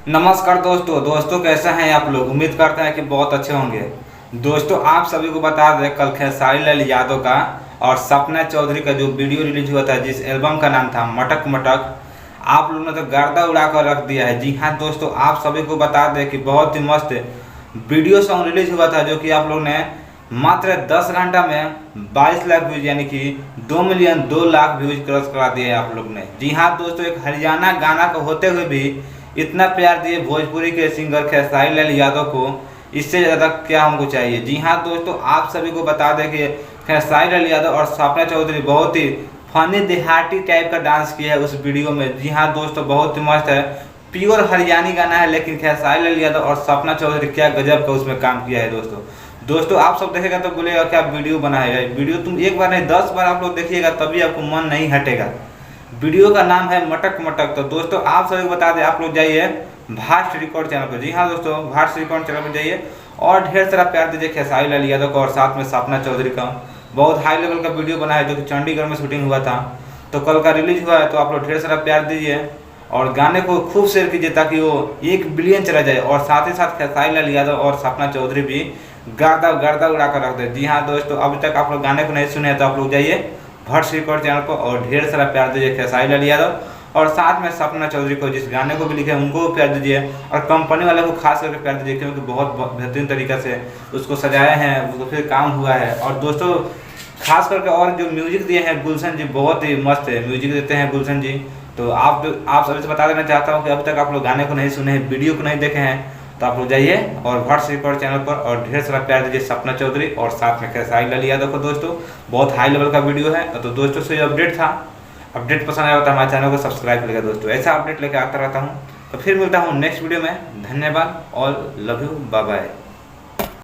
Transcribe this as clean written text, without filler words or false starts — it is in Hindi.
नमस्कार दोस्तों कैसे हैं आप लोग। उम्मीद करते हैं कि बहुत अच्छे होंगे। दोस्तों आप सभी को बता दें, कल खेसारी लाल यादव का और सपना चौधरी का जो वीडियो रिलीज हुआ था, जिस एल्बम का नाम था मटक मटक, आप लोगों ने तो गर्दा उड़ा कर रख दिया है। जी हाँ दोस्तों, आप सभी को बता दें कि बहुत ही मस्त वीडियो सॉन्ग रिलीज हुआ था, जो कि आप लोग ने मात्र 10 घंटा में 22 लाख व्यूज यानी कि 2 मिलियन 2 लाख व्यूज क्रॉस करा दिए आप लोग ने। जी हाँ दोस्तों, एक हरियाणा गाना को होते हुए भी इतना प्यार दिए भोजपुरी के सिंगर खेसारी लाल यादव को, इससे ज़्यादा क्या हमको चाहिए। जी हाँ दोस्तों, आप सभी को बता दें कि खेसारी लाल यादव और सपना चौधरी बहुत ही फनी देहाती टाइप का डांस किया है उस वीडियो में। जी हाँ दोस्तों, बहुत ही मस्त है, प्योर हरियाणी गाना है, लेकिन खेसारी लाल यादव और सपना चौधरी क्या गजब का उसमें काम किया है। दोस्तों आप सब देखेगा तो बोलेगा क्या वीडियो बनाया है। वीडियो तुम एक बार नहीं 10 बार आप लोग देखिएगा, तभी आपको मन नहीं हटेगा। वीडियो का नाम है मटक मटक। तो दोस्तों आप सभी को बता दें, आप लोग जाइए भास्ट रिकॉर्ड चैनल पर। जी हाँ दोस्तों, भास्ट रिकॉर्ड चैनल पर जाइए और ढेर सारा प्यार दीजिए खेसारी लाल यादव को और साथ में सपना चौधरी का। बहुत हाई लेवल का वीडियो बना है, जो कि चंडीगढ़ में शूटिंग हुआ था, तो कल का रिलीज हुआ है। तो आप लोग ढेर सारा प्यार दीजिए और गाने को खूब शेयर कीजिए, ताकि वो 1 बिलियन चला जाए। और साथ ही साथ खेसारी लाल यादव और सपना चौधरी भी गर्दा गर्दा उड़ा कर रख दे। जी हाँ दोस्तों, अभी तक आप लोग गाने को नहीं सुने हैं तो आप लोग जाइए भट्ट रिकॉर्ड चैनल को और ढेर सारा प्यार दीजिए खेसारी लाल यादव और साथ में सपना चौधरी को, जिस गाने को भी लिखे उनको प्यार दीजिए और कंपनी वाले को खास करके प्यार दीजिए, क्योंकि बहुत बेहतरीन तरीके से उसको सजाया है, उसको फिर काम हुआ है। और दोस्तों खास करके और जो म्यूजिक दिए हैं गुलशन जी, बहुत ही मस्त है म्यूजिक देते हैं गुलशन जी। तो आप सभी से बता देना चाहता हूँ कि अभी तक आप लोग गाने को नहीं सुने हैं, वीडियो को नहीं देखे हैं, तो आप लोग जाइए और भट्ट रिकॉर्ड चैनल पर और ढेर सारा प्यार दीजिए सपना चौधरी और साथ में खेसारी लाल यादव को। दोस्तों बहुत हाई लेवल का वीडियो है। तो दोस्तों से जो अपडेट था, अपडेट पसंद आया तो हमारे चैनल को सब्सक्राइब करिएगा। दोस्तों ऐसा अपडेट लेकर आता रहता हूँ। तो फिर मिलता हूँ नेक्स्ट वीडियो में। धन्यवाद और लव यू, बाय बाय।